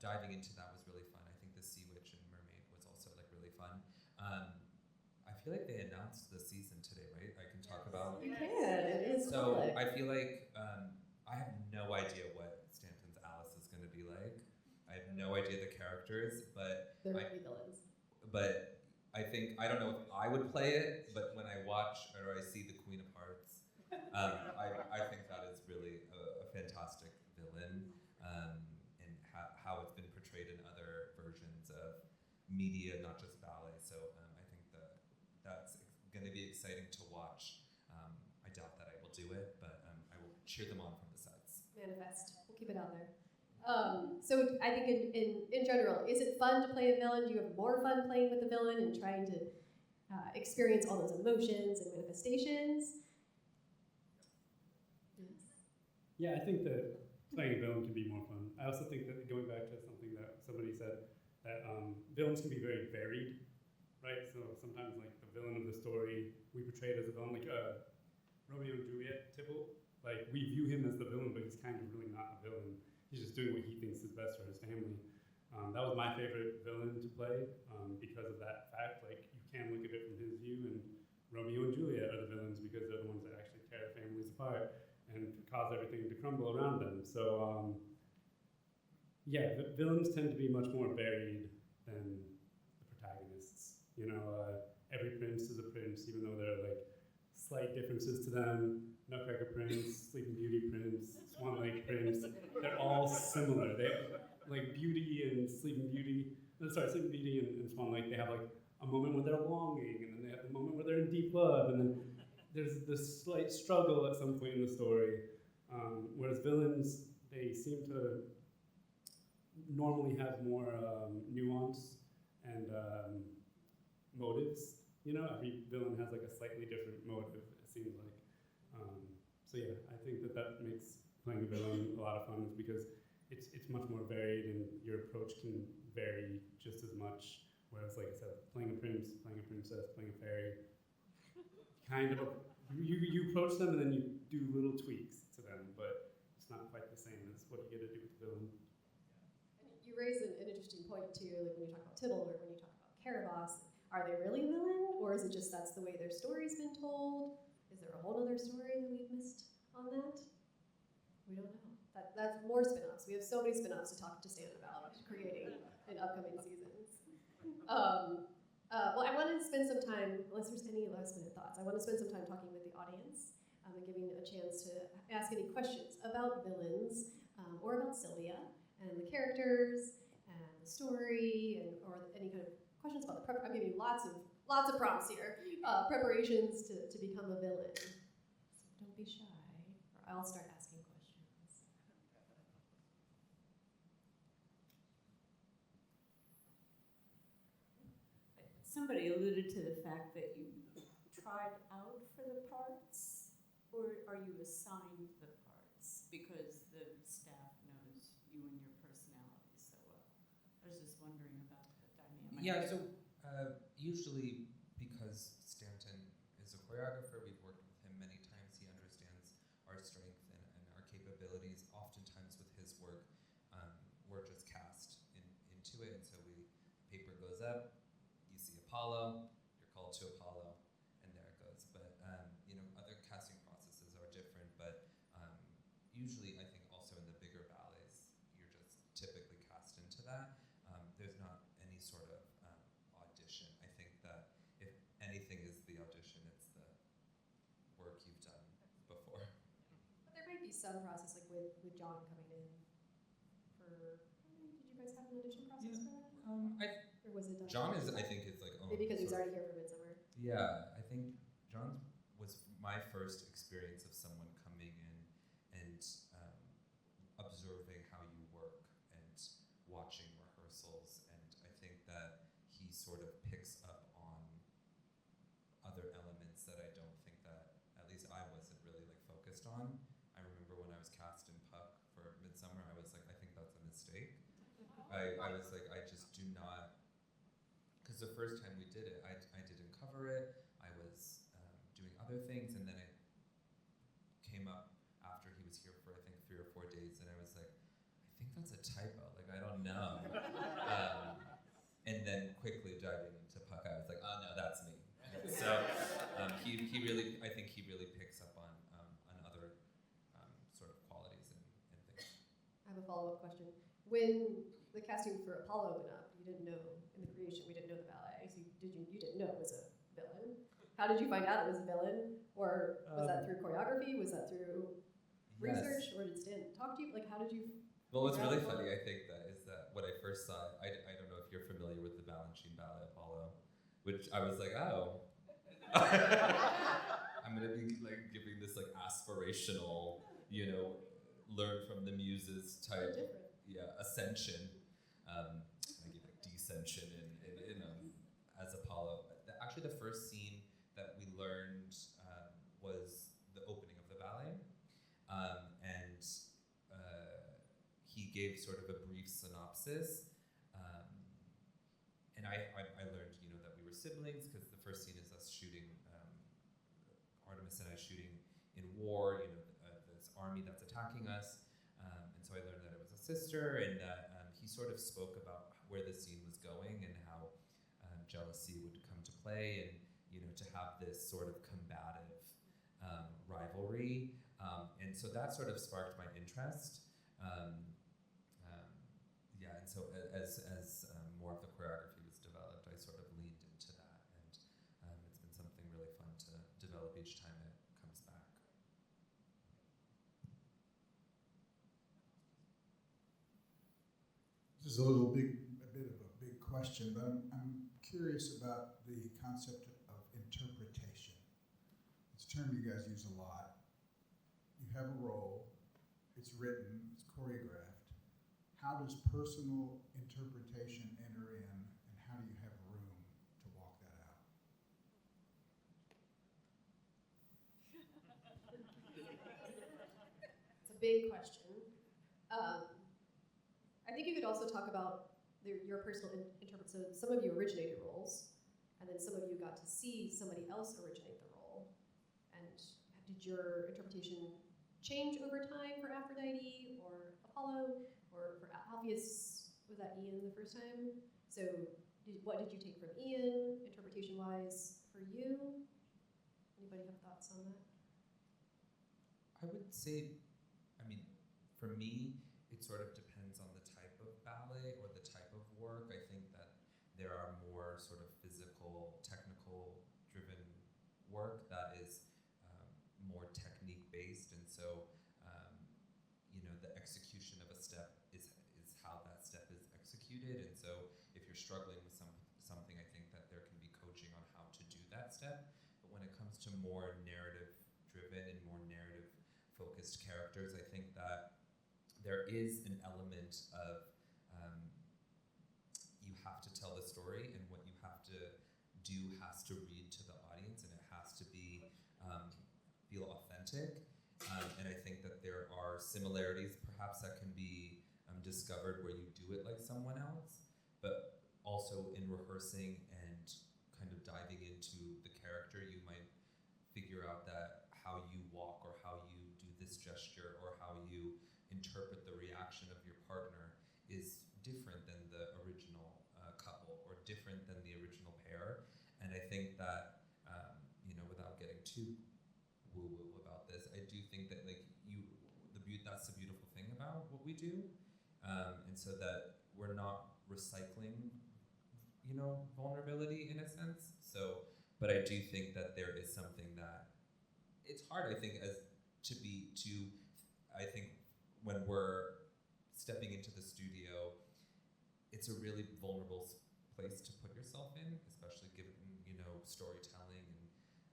[SPEAKER 3] diving into that was really fun. I think the Sea Witch and Mermaid was also like really fun. I feel like they announced the season today, right? I can talk about.
[SPEAKER 2] You can. It is
[SPEAKER 3] So
[SPEAKER 2] public.
[SPEAKER 3] I feel like I have no idea what Stanton's Alice is going to be like. I have no idea the characters, but
[SPEAKER 2] There would be villains.
[SPEAKER 3] But I think I don't know if I would play it, but when I watch or I see the Queen of Hearts, I think that is really a fantastic villain, and how it's been portrayed in other versions of media, not just ballet. So I think that's going to be exciting to watch. I doubt that I will do it, but I will cheer them on from the sides.
[SPEAKER 2] Manifest. We'll keep it out there. So I think in general, is it fun to play a villain? Do you have more fun playing with the villain and trying to experience all those emotions and manifestations? Yes.
[SPEAKER 6] Yeah, I think that playing a villain can be more fun. I also think that going back to something that somebody said, that villains can be very varied. right? So sometimes like the villain of the story we portray it as a villain, like Romeo and Juliet Tybalt. Like we view him as the villain, but he's kind of really not a villain. He's just doing what he thinks is best for his family. That was my favorite villain to play because of that fact. Like you can look at it from his view, and Romeo and Juliet are the villains because they're the ones that actually tear families apart and cause everything to crumble around them. So yeah, villains tend to be much more varied than the protagonists. You know, every prince is a prince, even though there are like slight differences to them. Nutcracker Prince, Sleeping Beauty Prince, Swan Lake Prince, they're all similar. They like Beauty and Sleeping Beauty, Sleeping Beauty and Swan Lake, they have like a moment where they're longing, and then they have the moment where they're in deep love, and then there's this slight struggle at some point in the story. Whereas villains, they seem to normally have more nuance and motives. You know, every villain has like a slightly different motive, it seems like. So yeah, I think that makes playing a villain a lot of fun, is because it's much more varied, and your approach can vary just as much. Whereas, like I said, playing a prince, playing a princess, playing a fairy, kind of you approach them and then you do little tweaks to them, but it's not quite the same as what you get to do with the villain.
[SPEAKER 2] And you raise an interesting point too, like when you talk about Tybalt or when you talk about Caraboss. Are they really a villain, or is it just that's the way their story's been told? Is there a whole other story that we've missed on that? We don't know. That's more spin-offs. We have so many spin-offs to talk to Stan about creating in upcoming seasons. Well, I want to spend some time, unless there's any last-minute thoughts, I want to spend some time talking with the audience and giving a chance to ask any questions about villains or about Sylvia and the characters and the story, or any kind of questions about the prep. I'm giving you lots of prompts here, preparations to become a villain. So don't be shy, or I'll start asking questions.
[SPEAKER 7] Somebody alluded to the fact that you tried out for the parts, or are you assigned the parts because the staff knows you and your personality so well? I was just wondering about the dynamic.
[SPEAKER 3] Yeah, so usually because Stanton is a choreographer, we've worked with him many times. He understands our strength and our capabilities. Oftentimes with his work, we're just cast into it, and so paper goes up, you see Apollo, you're called to Apollo, and there it goes. But other casting processes are different, but usually I think also in the bigger ballets, you're just typically cast into that. There's not any sort of audition. I think that if anything is the audition, it's the work you've done before.
[SPEAKER 2] But there might be some process, like with John coming in for. Did you guys have an audition process for that? Or was it done?
[SPEAKER 3] John is, I think, is like
[SPEAKER 2] maybe because he's already here for Midsummer.
[SPEAKER 3] Yeah, I think John was my first experience of someone coming in and observing how you work and watching rehearsals, and I think that he sort of picks up on other elements that I don't think that, at least I wasn't really like focused on. I remember when I was cast in Puck for Midsummer, I was like, I think that's a mistake. I was like, I just do not, because the first time we did it, I didn't cover it. I was doing other things, and then it came up after he was here for I think 3 or 4 days, and I was like, I think that's a typo. Like, I don't know. And then quickly diving into Puck, I was like, oh no, that's me. So he really, I think he really picks up on other sort of qualities and things.
[SPEAKER 2] I have a follow-up question. When the casting for Apollo went up, you didn't know, in the creation, we didn't know the ballet, so you didn't know it was a villain. How did you find out it was a villain? Or was that through choreography? Was that through research? Or did Stan talk to you? Like, how did you?
[SPEAKER 3] Well, what's really funny, I think, is that when I first saw it, I don't know if you're familiar with the Balanchine Ballet Apollo, which I was like, oh. I'm going to be like giving this like aspirational, learn from the muses type, ascension. I give like descension in as Apollo. Actually, the first scene that we learned was the opening of the ballet, and he gave sort of a brief synopsis, and I learned that we were siblings, because the first scene is us shooting, Artemis and I shooting in war, this army that's attacking us. And so I learned that it was a sister, and that he sort of spoke about where the scene was going and how jealousy would come to play, and to have this sort of combative rivalry. And so that sort of sparked my interest. And so as more of the choreography was developed, I sort of leaned into that, and it's been something really fun to develop each time it comes back.
[SPEAKER 8] This is a bit of a big question, but I'm curious about the concept of interpretation. It's a term you guys use a lot. You have a role, it's written, it's choreographed. How does personal interpretation enter in, and how do you have room to walk that out?
[SPEAKER 2] It's a big question. I think you could also talk about your personal interpretation. So some of you originated roles, and then some of you got to see somebody else originate the role. And did your interpretation change over time for Aphrodite or Apollo? Or for Althus, was that Ian the first time? So what did you take from Ian, interpretation-wise, for you? Anybody have thoughts on that?
[SPEAKER 3] I would say, for me, it sort of depends on the type of ballet or the type of work. I think that there are more sort of physical, technical-driven work that is more technique-based, and so the execution of a step is how that step is executed. And so if you're struggling with something, I think that there can be coaching on how to do that step. But when it comes to more narrative-driven and more narrative-focused characters, I think that there is an element of you have to tell the story, and what you have to do has to read to the audience, and it has to be feel authentic. And I think that there are similarities perhaps that can be discovered where you do it like someone else, but also in rehearsing and kind of diving into the character, you might figure out that how you walk or how you do this gesture or how you interpret the reaction of your partner is different than the original couple or different than the original pair. And I think that, without getting too woo-woo about this, I do think that that's the beautiful thing about what we do, and so that we're not recycling, vulnerability in a sense. So, but I do think that there is something that it's hard. I think I think when we're stepping into the studio, it's a really vulnerable place to put yourself in, especially given storytelling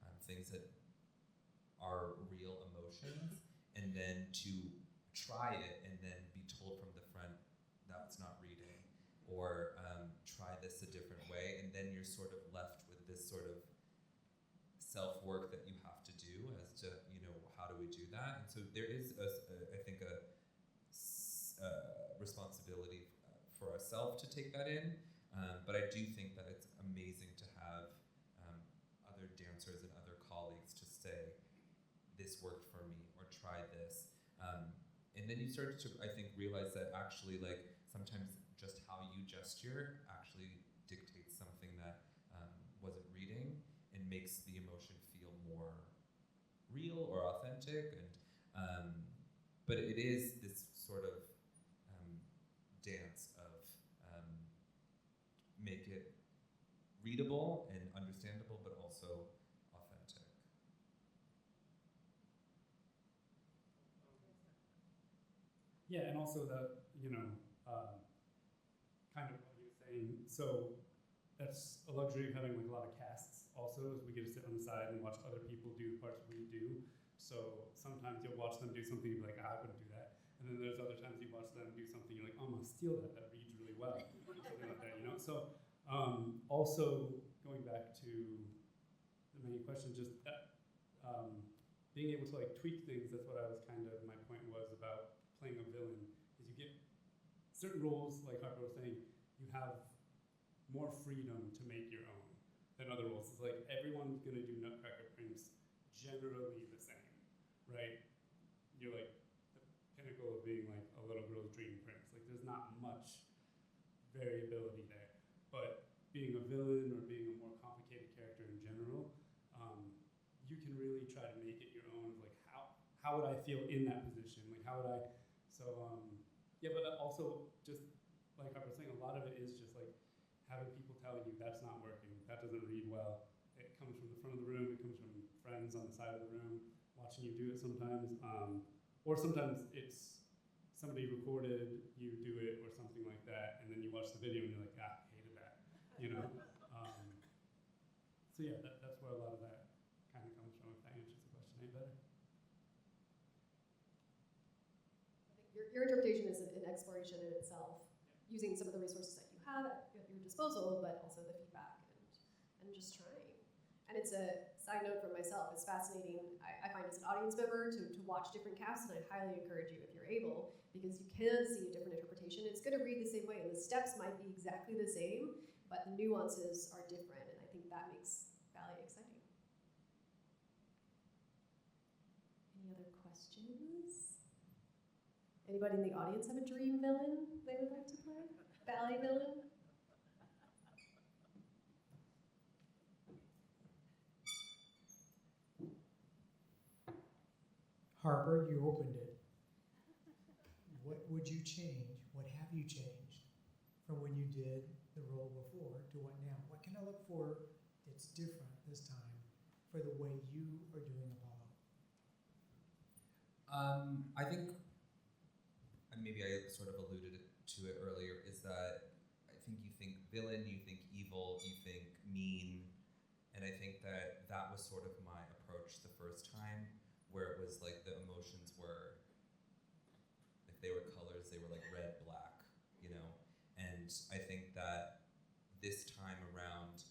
[SPEAKER 3] and things that are real emotions, and then to try it and then be told from the front that's not reading, or try this a different way, and then you're sort of left with this sort of self-work that you have to do as to, how do we do that? And so there is, I think, a responsibility for ourselves to take that in, but I do think that it's amazing to have other dancers and other colleagues to say, this worked for me, or try this. And then you start to, I think, realize that actually, sometimes just how you gesture actually dictates something that wasn't reading and makes the emotion feel more real or authentic. And but it is this sort of dance of make it readable and understandable, but also authentic.
[SPEAKER 6] Yeah, and also that, kind of what you were saying. So that's a luxury of having a lot of casts also, is we get to sit on the side and watch other people do the parts we do. So sometimes you'll watch them do something, you'll be like, I wouldn't do that. And then there's other times you watch them do something, you're like, oh, I'm gonna steal that, that reads really well. Something like that, So also going back to the main question, just being able to tweak things, that's what I was my point was about playing a villain, is you get certain roles, like Harper was saying, you have more freedom to make your own. than other roles. It's like everyone's gonna do Nutcracker Prince generally the same, right? You're like the pinnacle of being like a little girl's dream prince. Like there's not much variability there. But being a villain or being a more complicated character in general, you can really try to make it your own. Like how would I feel in that position? Like how would I? So yeah, but also just like I was saying, a lot of it is just like having people telling you that's not working, that doesn't read well. It comes from the front of the room, it comes from friends on the side of the room watching you do it sometimes, or sometimes it's somebody recorded you do it or something like that, and then you watch the video and you're like, hated that, you know. So yeah, that's where a lot of that kind of comes from. If that answers the question any better.
[SPEAKER 2] Your interpretation is an exploration in itself, using some of the resources that you have at your disposal, but also the feedback and just trying. And it's a side note for myself, it's fascinating, I find as an audience member to watch different casts, and I highly encourage you if you're able, because you can see a different interpretation. It's going to read the same way, and the steps might be exactly the same, but the nuances are different, and I think that makes ballet exciting. Any other questions? Anybody in the audience have a dream villain they would like to play? Ballet villain?
[SPEAKER 9] Harper, you opened it. What would you change? What have you changed from when you did the role before to what now? What can I look for that's different this time for the way you are doing Apollo?
[SPEAKER 3] I think, and maybe I sort of alluded to it earlier, is that I think you think villain, you think evil, you think mean, and I think that was sort of my approach the first time, where it was like the emotions were, if they were colors, they were like red, black, you know? And I think that this time around,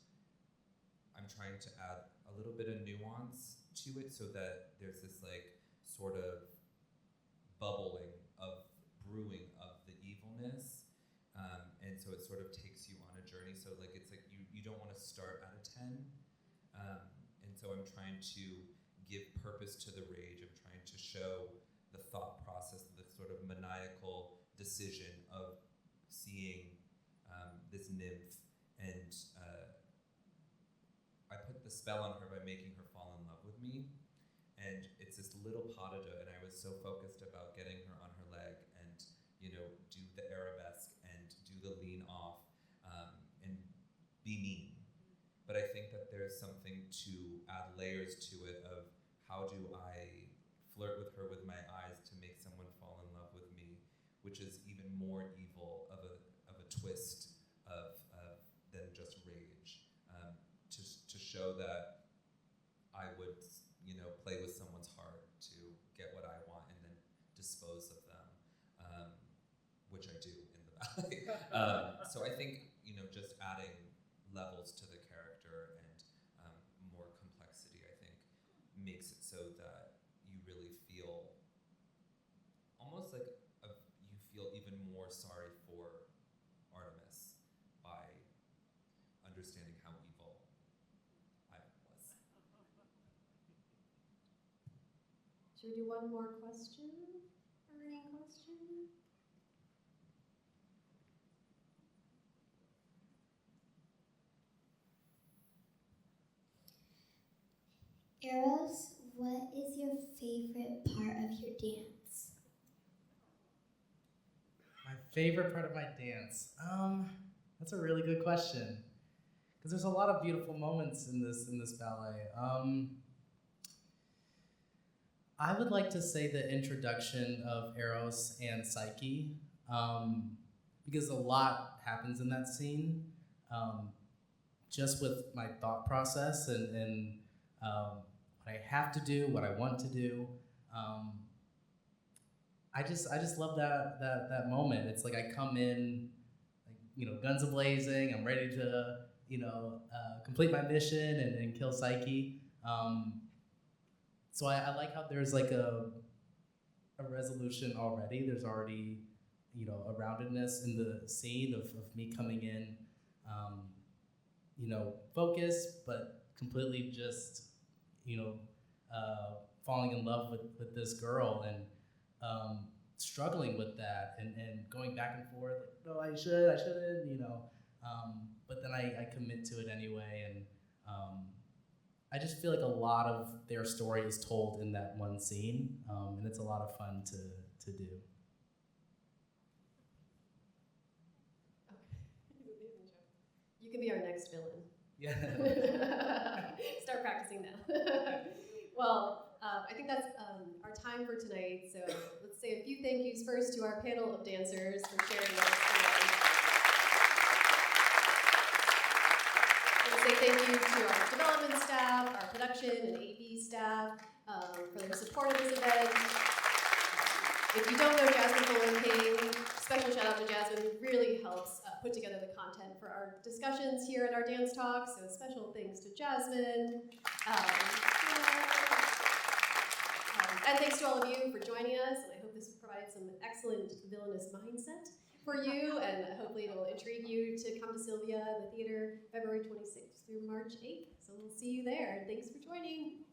[SPEAKER 3] I'm trying to add a little bit of nuance to it so that there's this like sort of bubbling of brewing of the evilness. And so it sort of takes you on a journey. So like it's like you don't want to start at a 10. And so I'm trying to give purpose to the rage. I'm trying to show the thought process, the sort of maniacal decision of seeing this nymph, and I put the spell on her by making her fall in love with me. And it's this little pas de deux, and I was so focused about getting her on her leg and, you know, do the arabesque and do the lean off and be mean. But I think that there's something to add layers to it of how do I flirt with her with my eyes to make someone fall in love with me, which is even more evil of a twist than just rage. To show that I would, you know, play with someone's heart to get what I want and then dispose of them, which I do in the ballet. So I think, you know, just adding levels to the character and more complexity, I think, makes it so that you really feel almost like you feel even more sorry for Artemis by understanding how evil I was.
[SPEAKER 2] Should we do one more question? Burning question?
[SPEAKER 10] Eros, what is your favorite part of your dance?
[SPEAKER 5] My favorite part of my dance? That's a really good question. Because there's a lot of beautiful moments in this ballet. I would like to say the introduction of Eros and Psyche, because a lot happens in that scene, just with my thought process and what I have to do, what I want to do. I just love that moment. It's like I come in, like, you know, guns a-blazing. I'm ready to, you know, complete my mission and kill Psyche. So I like how there's like a resolution already. There's already, you know, a roundedness in the scene of me coming in, focused, but completely just, falling in love with this girl and struggling with that and going back and forth, like, no, I shouldn't, but then I commit to it anyway. And I just feel like a lot of their story is told in that one scene, and it's a lot of fun to do.
[SPEAKER 2] You can be our next villain.
[SPEAKER 5] Yeah.
[SPEAKER 2] Start practicing now. Well, I think that's our time for tonight. So let's say a few thank yous first to our panel of dancers for sharing with us tonight. I want to say thank you to our development staff, our production and AV staff for their support of this event. If you don't know Jasmine Fuller-King, special shout out to Jasmine, who really helps put together the content for our discussions here at our dance talks. So special thanks to Jasmine. And thanks to all of you for joining us. And I hope this provided some excellent villainous mindset for you. And hopefully it will intrigue you to come to Sylvia in the theater February 26th through March 8th. So we'll see you there. And thanks for joining.